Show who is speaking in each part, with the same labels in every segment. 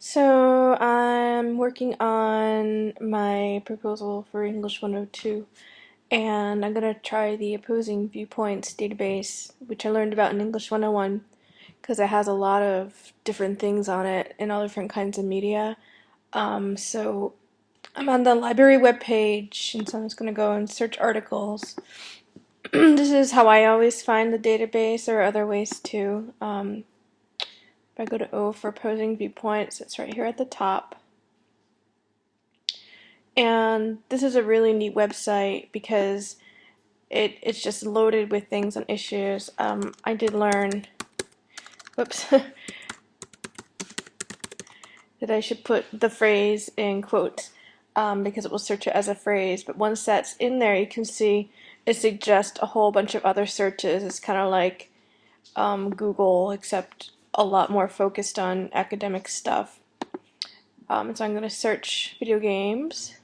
Speaker 1: So I'm working on my proposal for English 102, and I'm going to try the Opposing Viewpoints database, which I learned about in English 101, because it has a lot of different things on it and all different kinds of media. So I'm on the library webpage, and so I'm just going to go and search articles. This is how I always find the database. There are other ways too. If I go to O for Opposing Viewpoints, it's right here at the top. And this is a really neat website because it's just loaded with things and issues. I did learn, whoops, that I should put the phrase in quotes because it will search it as a phrase. But once that's in there, you can see it suggests a whole bunch of other searches. It's kind of like Google, except a lot more focused on academic stuff. So I'm going to search video games.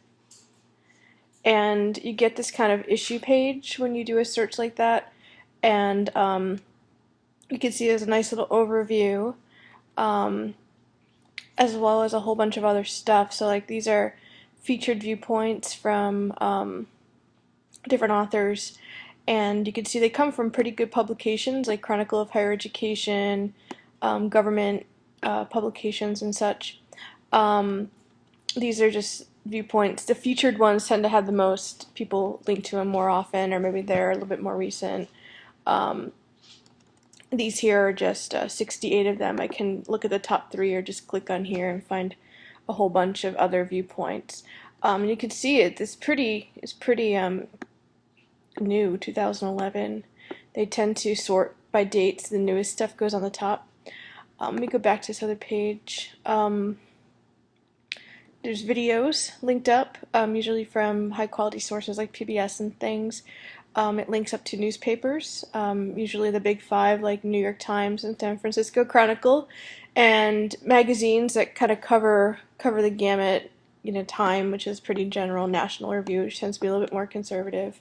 Speaker 1: And you get this kind of issue page when you do a search like that, and you can see there's a nice little overview, as well as a whole bunch of other stuff. So like these are featured viewpoints from different authors, and you can see they come from pretty good publications like Chronicle of Higher Education, government publications and such. These are just viewpoints. The featured ones tend to have the most people link to them more often, or maybe they're a little bit more recent. These here are just 68 of them. I can look at the top 3 or just click on here and find a whole bunch of other viewpoints. You can see it's pretty new, 2011. They tend to sort by dates. The newest stuff goes on the top. Let me go back to this other page. There's videos linked up, usually from high quality sources like PBS and things. It links up to newspapers, usually the big 5 like New York Times and San Francisco Chronicle, and magazines that kind of cover the gamut. Time, which is pretty general, National Review, which tends to be a little bit more conservative.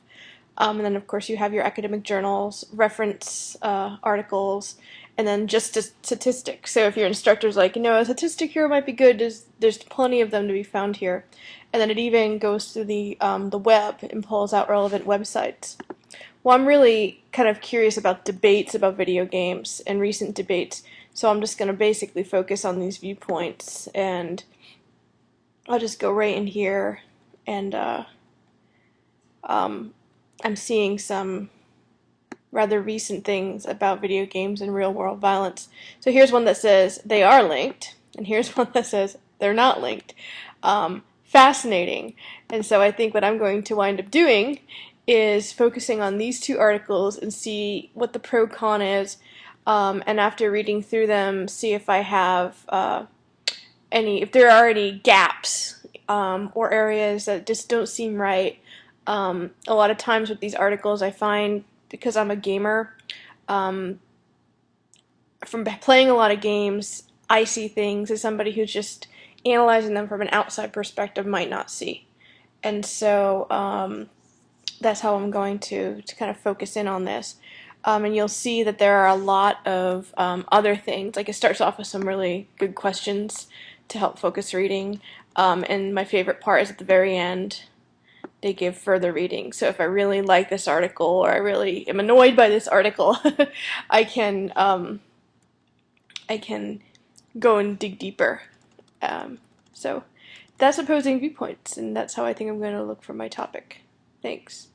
Speaker 1: And then, of course, you have your academic journals, reference articles, and then just statistics. So if your instructor's like, a statistic here might be good, there's plenty of them to be found here. And then it even goes through the web and pulls out relevant websites. Well, I'm really kind of curious about debates about video games and recent debates, so I'm just going to basically focus on these viewpoints, and I'll just go right in here, and I'm seeing some rather recent things about video games and real-world violence. So here's one that says they are linked, and here's one that says they're not linked. Fascinating. And so I think what I'm going to wind up doing is focusing on these 2 articles and see what the pro-con is, and after reading through them, see if I have if there are any gaps or areas that just don't seem right. A lot of times with these articles, I find, because I'm a gamer, from playing a lot of games, I see things that somebody who's just analyzing them from an outside perspective might not see. And so that's how I'm going to kind of focus in on this. And you'll see that there are a lot of other things. Like, it starts off with some really good questions to help focus reading. And my favorite part is at the very end, they give further reading. So if I really like this article, or I really am annoyed by this article, I can go and dig deeper. So that's Opposing Viewpoints, and that's how I think I'm going to look for my topic. Thanks.